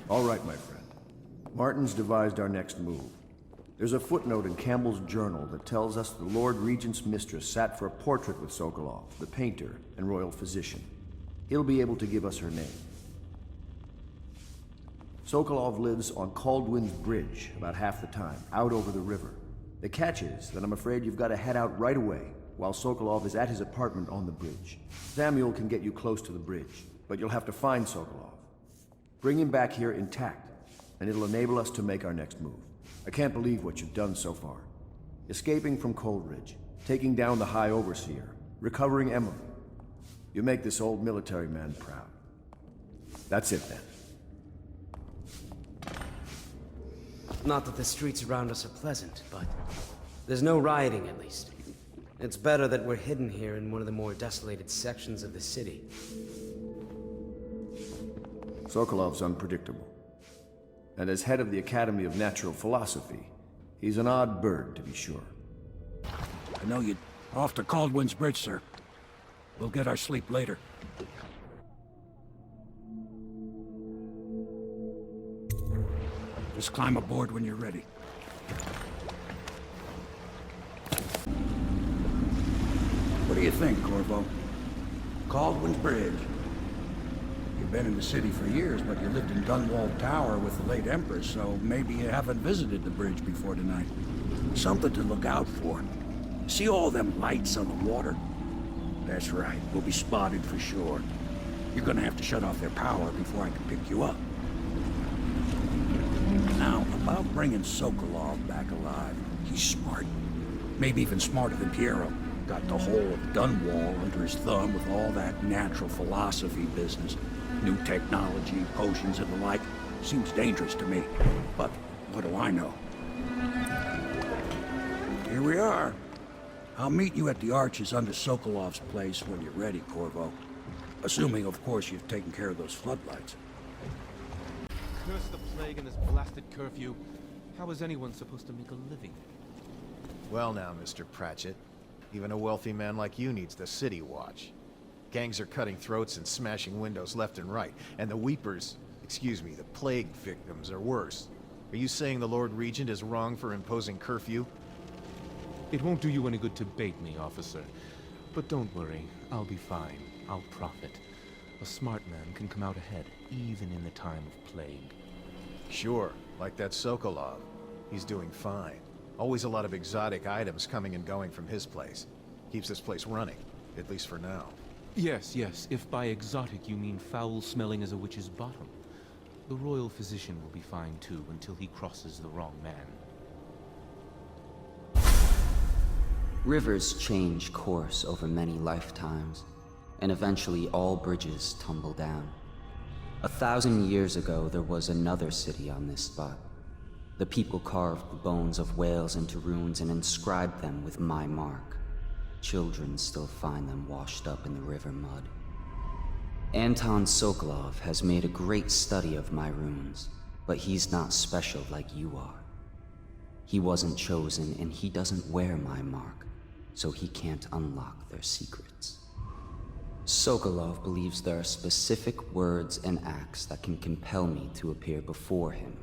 All right, my friend. Martin's devised our next move. There's a footnote in Campbell's journal that tells us the Lord Regent's mistress sat for a portrait with Sokolov, the painter and royal physician. He'll be able to give us her name. Sokolov lives on Caldwin's Bridge about half the time, out over the river. The catch is that I'm afraid you've got to head out right away, while Sokolov is at his apartment on the bridge. Samuel can get you close to the bridge, but you'll have to find Sokolov. Bring him back here intact, and it'll enable us to make our next move. I can't believe what you've done so far. Escaping from Coldridge, taking down the High Overseer, recovering Emily. You make this old military man proud. That's it then. Not that the streets around us are pleasant, but there's no rioting at least. It's better that we're hidden here in one of the more desolated sections of the city. Sokolov's unpredictable. And as head of the Academy of Natural Philosophy, he's an odd bird, to be sure. I know you'd off to Caldwin's Bridge, sir. We'll get our sleep later. Just climb aboard when you're ready. What do you think, Corvo? Caldwin's Bridge. You've been in the city for years, but you lived in Dunwall Tower with the late Empress, so maybe you haven't visited the bridge before tonight. Something to look out for. See all them lights on the water? That's right, we'll be spotted for sure. You're gonna have to shut off their power before I can pick you up. Now, about bringing Sokolov back alive, he's smart. Maybe even smarter than Piero. Got the whole of Dunwall under his thumb with all that natural philosophy business. New technology, potions and the like. Seems dangerous to me. But what do I know? Here we are. I'll meet you at the arches under Sokolov's place when you're ready, Corvo. Assuming, of course, you've taken care of those floodlights. Curse the plague and this blasted curfew. How is anyone supposed to make a living? Well now, Mr. Pratchett. Even a wealthy man like you needs the city watch. Gangs are cutting throats and smashing windows left and right, and the weepers, excuse me, the plague victims are worse. Are you saying the Lord Regent is wrong for imposing curfew? It won't do you any good to bait me, officer. But don't worry, I'll be fine. I'll profit. A smart man can come out ahead, even in the time of plague. Sure, like that Sokolov. He's doing fine. Always a lot of exotic items coming and going from his place. Keeps this place running, at least for now. Yes, yes, if by exotic you mean foul-smelling as a witch's bottom. The royal physician will be fine too, until he crosses the wrong man. Rivers change course over many lifetimes, and eventually all bridges tumble down. 1,000 years ago, there was another city on this spot. The people carved the bones of whales into runes and inscribed them with my mark. Children still find them washed up in the river mud. Anton Sokolov has made a great study of my runes, but he's not special like you are. He wasn't chosen, and he doesn't wear my mark, so he can't unlock their secrets. Sokolov believes there are specific words and acts that can compel me to appear before him.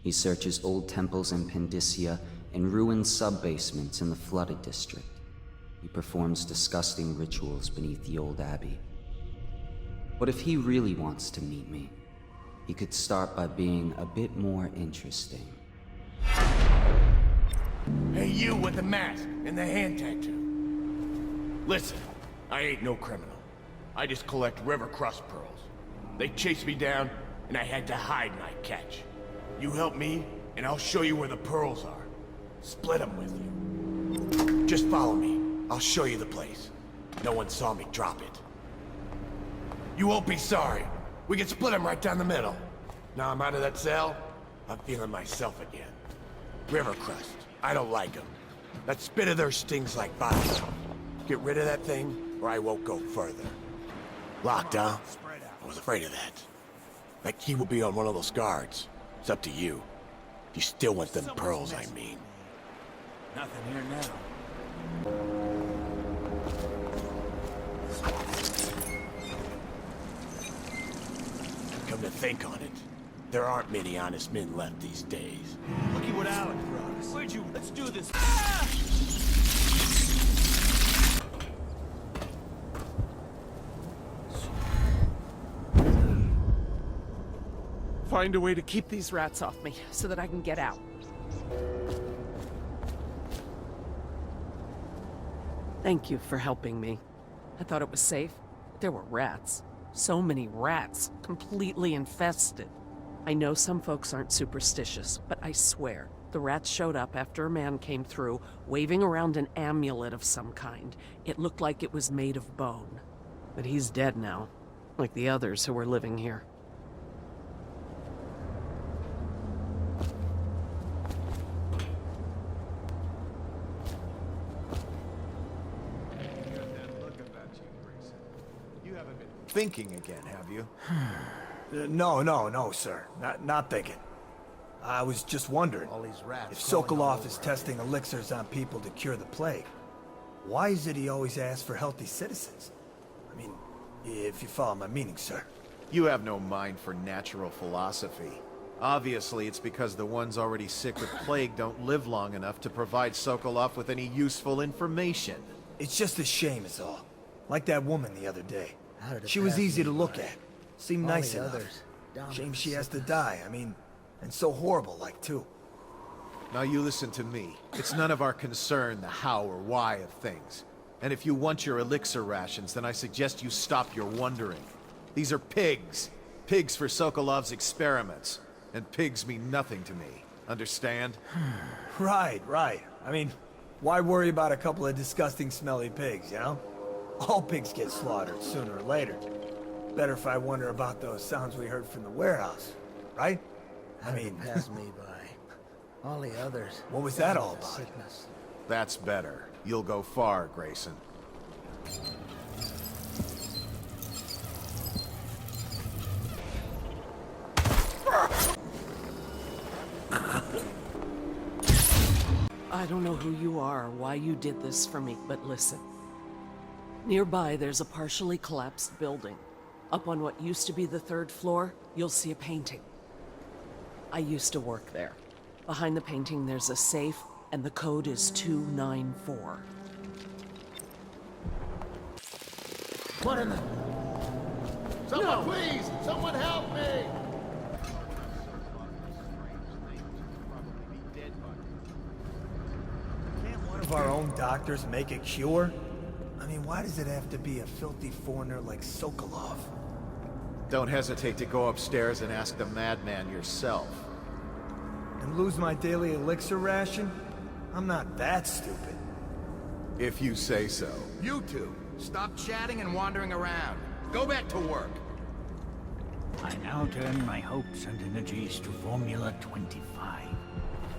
He searches old temples in Pendicia and ruined sub-basements in the flooded district. He performs disgusting rituals beneath the old abbey. But if he really wants to meet me, he could start by being a bit more interesting. Hey, you with the mask and the hand tattoo. Listen, I ain't no criminal. I just collect river crust pearls. They chased me down, and I had to hide my catch. You help me, and I'll show you where the pearls are. Split them with you. Just follow me. I'll show you the place. No one saw me drop it. You won't be sorry. We can split them right down the middle. Now I'm out of that cell, I'm feeling myself again. River crust. I don't like them. That spit of theirs stings like fire. Get rid of that thing, or I won't go further. Locked, huh? I was afraid of that. That key will be on one of those guards. It's up to you. If you still want them pearls, I mean. Nothing here now. Come to think on it, There aren't many honest men left these days. Looky what Alec brought us. Where'd you... Let's do this. Find a way to keep these rats off me, so that I can get out. Thank you for helping me. I thought it was safe. There were rats. So many rats, completely infested. I know some folks aren't superstitious, but I swear, the rats showed up after a man came through, waving around an amulet of some kind. It looked like it was made of bone. But he's dead now, like the others who were living here. Thinking again, have you? No, sir. Not thinking. I was just wondering, All these rats if crawling all Sokolov over is our testing elixirs on people to cure the plague, why is it he always asks for healthy citizens? I mean, if you follow my meaning, sir. You have no mind for natural philosophy. Obviously, it's because the ones already sick with plague don't live long enough to provide Sokolov with any useful information. It's just a shame is all. Like that woman the other day. She was easy to look at. Seemed nice enough. Shame she has to die, I mean, and so horrible like, too. Now you listen to me. It's none of our concern the how or why of things. And if you want your elixir rations, then I suggest you stop your wondering. These are pigs. Pigs for Sokolov's experiments. And pigs mean nothing to me. Understand? Right. I mean, why worry about a couple of disgusting smelly pigs, you know? All pigs get slaughtered sooner or later. Better if I wonder about those sounds we heard from the warehouse, right? I mean, pass me by. All the others. What was that all about? Sickness. That's better. You'll go far, Grayson. I don't know who you are or why you did this for me, but listen. Nearby, there's a partially collapsed building. Up on what used to be the 3rd floor, you'll see a painting. I used to work there. Behind the painting, there's a safe, and the code is 294. What in the... Someone, please! Someone help me! Can't one of our own doctors make a cure? I mean, why does it have to be a filthy foreigner like Sokolov? Don't hesitate to go upstairs and ask the madman yourself. And lose my daily elixir ration? I'm not that stupid. If you say so. You two, stop chatting and wandering around. Go back to work. I now turn my hopes and energies to Formula 25,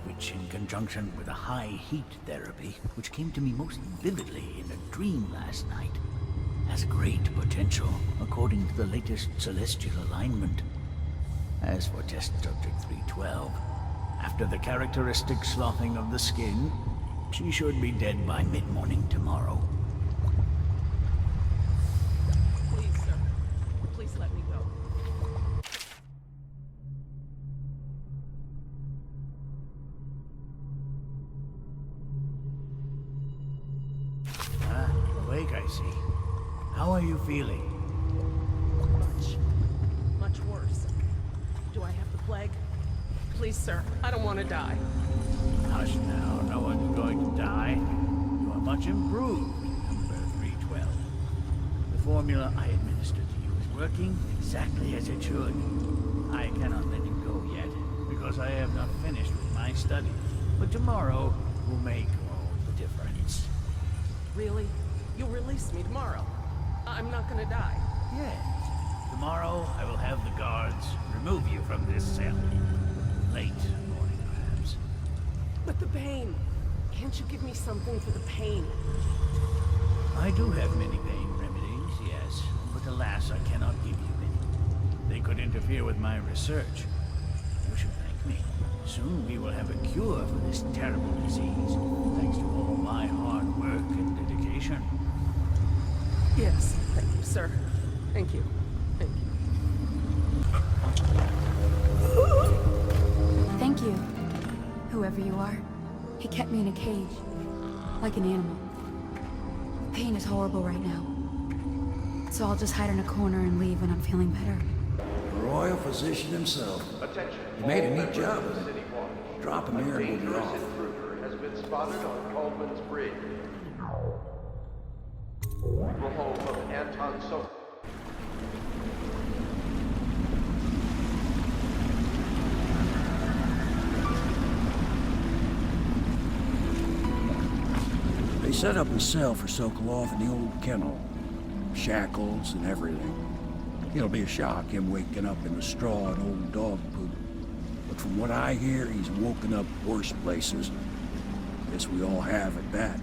which in conjunction with a high heat therapy, which came to me most vividly in a dream last night, has great potential according to the latest celestial alignment. As for test subject 312, after the characteristic sloughing of the skin, she should be dead by mid-morning tomorrow. Please, sir. Please let me go. Awake, I see. How are you feeling? Much worse. Do I have the plague? Please, sir. I don't want to die. Hush now, no one's going to die. You are much improved, number 312. The formula I administered to you is working exactly as it should. I cannot let you go yet, because I have not finished with my study. But tomorrow will make all the difference. Really? You'll release me tomorrow? I'm not gonna die. Yes. Tomorrow I will have the guards remove you from this cell. Late morning, perhaps. But the pain. Can't you give me something for the pain? I do have many pain remedies, yes, but alas, I cannot give you any. They could interfere with my research. You should thank me. Soon we will have a cure for this terrible disease, thanks to all my hard work and dedication. Yes, thank you, sir. Thank you. Thank you. He kept me in a cage, like an animal. The pain is horrible right now. So I'll just hide in a corner and leave when I'm feeling better. The royal physician himself. You made a neat job of it. Drop him here and we'll be off. Has been spotted on Caldwin's Bridge. The home of Anton Sokol. They set up a cell for Sokolov in the old kennel. Shackles and everything. It'll be a shock, him waking up in the straw and old dog poop. But from what I hear, he's woken up worse places. Guess we all have at that.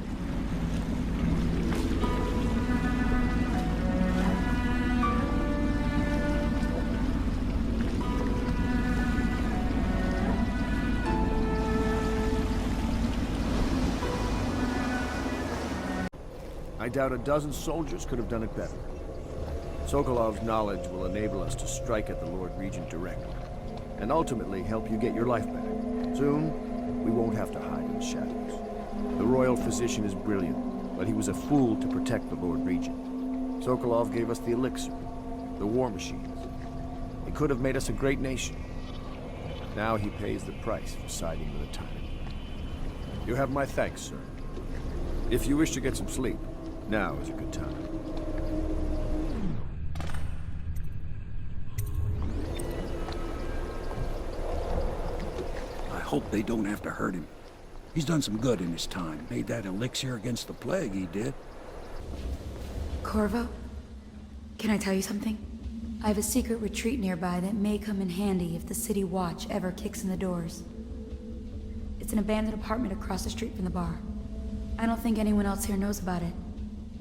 I doubt a dozen soldiers could have done it better. Sokolov's knowledge will enable us to strike at the Lord Regent directly, and ultimately help you get your life back. Soon, we won't have to hide in the shadows. The royal physician is brilliant, but he was a fool to protect the Lord Regent. Sokolov gave us the elixir, the war machines. He could have made us a great nation. Now he pays the price for siding with a tyrant. You have my thanks, sir. If you wish to get some sleep, now is a good time. I hope they don't have to hurt him. He's done some good in his time. Made that elixir against the plague, he did. Corvo, can I tell you something? I have a secret retreat nearby that may come in handy if the city watch ever kicks in the doors. It's an abandoned apartment across the street from the bar. I don't think anyone else here knows about it,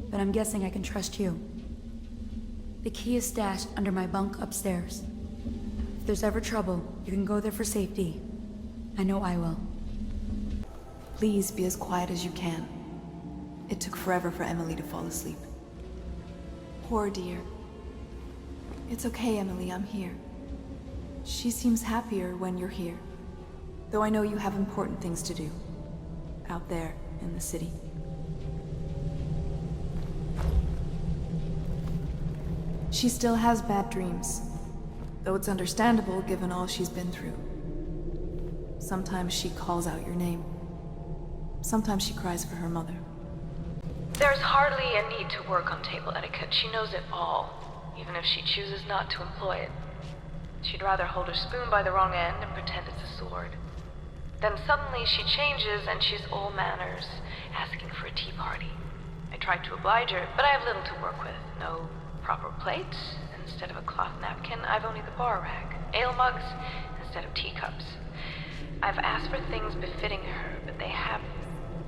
but I'm guessing I can trust you. The key is stashed under my bunk upstairs. If there's ever trouble, you can go there for safety. I know I will. Please be as quiet as you can. It took forever for Emily to fall asleep. Poor dear. It's okay, Emily, I'm here. She seems happier when you're here. Though I know you have important things to do. Out there in the city. She still has bad dreams. Though it's understandable given all she's been through. Sometimes she calls out your name. Sometimes she cries for her mother. There's hardly a need to work on table etiquette. She knows it all, even if she chooses not to employ it. She'd rather hold her spoon by the wrong end and pretend it's a sword. Then suddenly she changes and she's all manners, asking for a tea party. I tried to oblige her, but I have little to work with. No proper plates. Instead of a cloth napkin, I've only the bar rack. Ale mugs instead of teacups. I've asked for things befitting her, but they have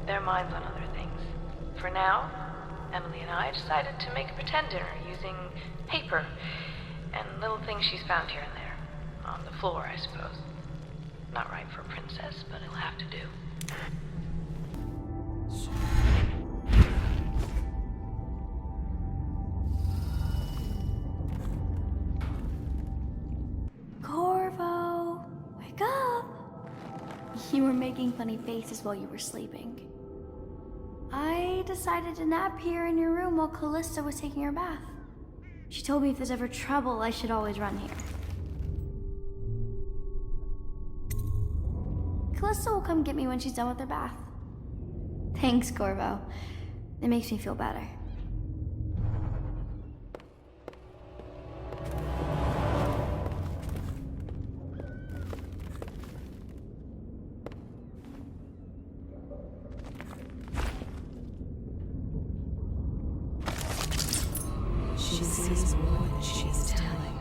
their minds on other things. For now, Emily and I decided to make a pretend dinner using paper and little things she's found here and there. On the floor, I suppose. Not right for a princess, but it'll have to do. Corvo, wake up! You were making funny faces while you were sleeping. I decided to nap here in your room while Callista was taking her bath. She told me if there's ever trouble, I should always run here. Callista will come get me when she's done with her bath. Thanks, Corvo. It makes me feel better. She sees more than she's telling.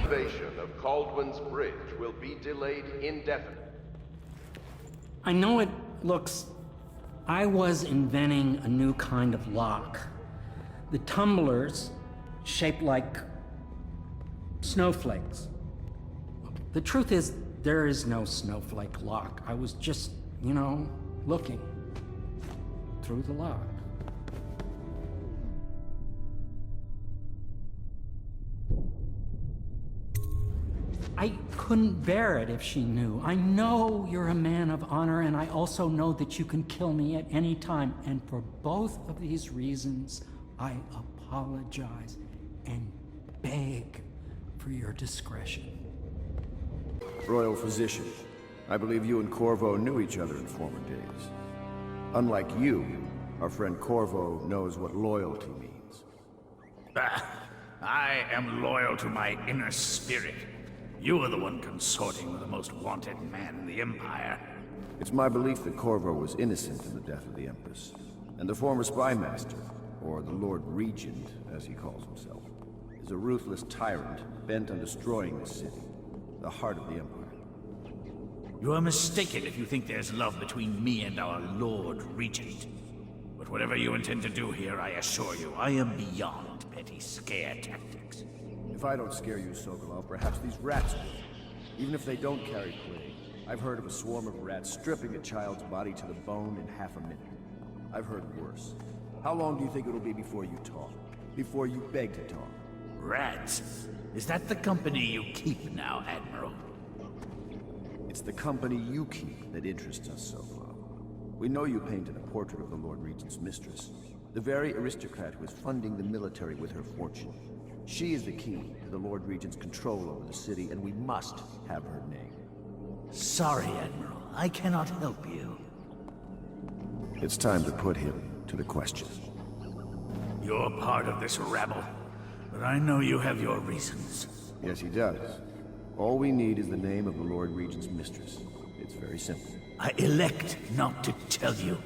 Invasion of Caldwin's Bridge will be delayed indefinitely. I know it looks... I was inventing a new kind of lock. The tumblers, shaped like snowflakes. The truth is, there is no snowflake lock. I was just, looking through the lock. I couldn't bear it if she knew. I know you're a man of honor, and I also know that you can kill me at any time. And for both of these reasons, I apologize and beg for your discretion. Royal Physician, I believe you and Corvo knew each other in former days. Unlike you, our friend Corvo knows what loyalty means. I am loyal to my inner spirit. You are the one consorting with the most wanted man in the Empire. It's my belief that Corvo was innocent in the death of the Empress, and the former spy master, or the Lord Regent, as he calls himself, is a ruthless tyrant bent on destroying this city, the heart of the Empire. You are mistaken if you think there's love between me and our Lord Regent. But whatever you intend to do here, I assure you, I am beyond petty scare tactics. If I don't scare you, Sokolov, perhaps these rats will. Even if they don't carry plague, I've heard of a swarm of rats stripping a child's body to the bone in half a minute. I've heard worse. How long do you think it'll be before you talk? Before you beg to talk? Rats? Is that the company you keep now, Admiral? It's the company you keep that interests us, Sokolov. We know you painted a portrait of the Lord Regent's mistress, the very aristocrat who is funding the military with her fortune. She is the key to the Lord Regent's control over the city, and we must have her name. Sorry, Admiral. I cannot help you. It's time to put him to the question. You're part of this rabble, but I know you have your reasons. Yes, he does. All we need is the name of the Lord Regent's mistress. It's very simple. I elect not to tell you.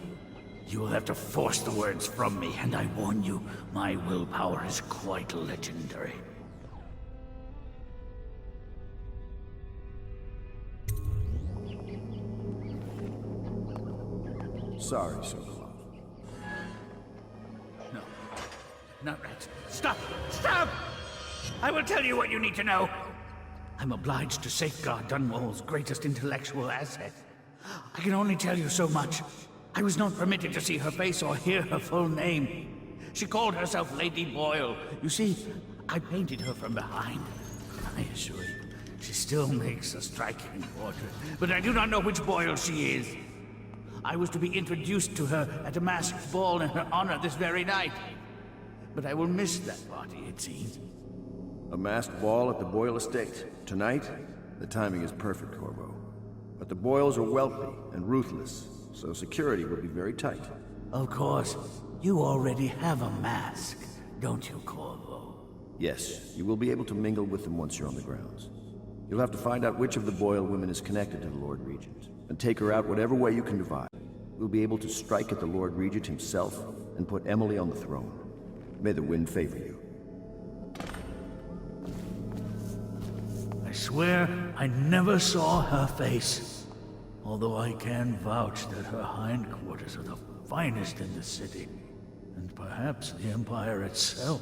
You will have to force the words from me, and I warn you, my willpower is quite legendary. Sorry, Sokolov. No, not rats. Stop! Stop! I will tell you what you need to know. I'm obliged to safeguard Dunwall's greatest intellectual asset. I can only tell you so much. I was not permitted to see her face or hear her full name. She called herself Lady Boyle. You see, I painted her from behind. I assure you, she still makes a striking portrait, but I do not know which Boyle she is. I was to be introduced to her at a masked ball in her honor this very night. But I will miss that party, it seems. A masked ball at the Boyle estate. Tonight? The timing is perfect, Corvo. But the Boyles are wealthy and ruthless, so security will be very tight. Of course. You already have a mask, don't you, Corvo? Yes, you will be able to mingle with them once you're on the grounds. You'll have to find out which of the Boyle women is connected to the Lord Regent, and take her out whatever way you can devise. We'll be able to strike at the Lord Regent himself and put Emily on the throne. May the wind favor you. I swear I never saw her face. Although I can vouch that her hindquarters are the finest in the city, and perhaps the Empire itself.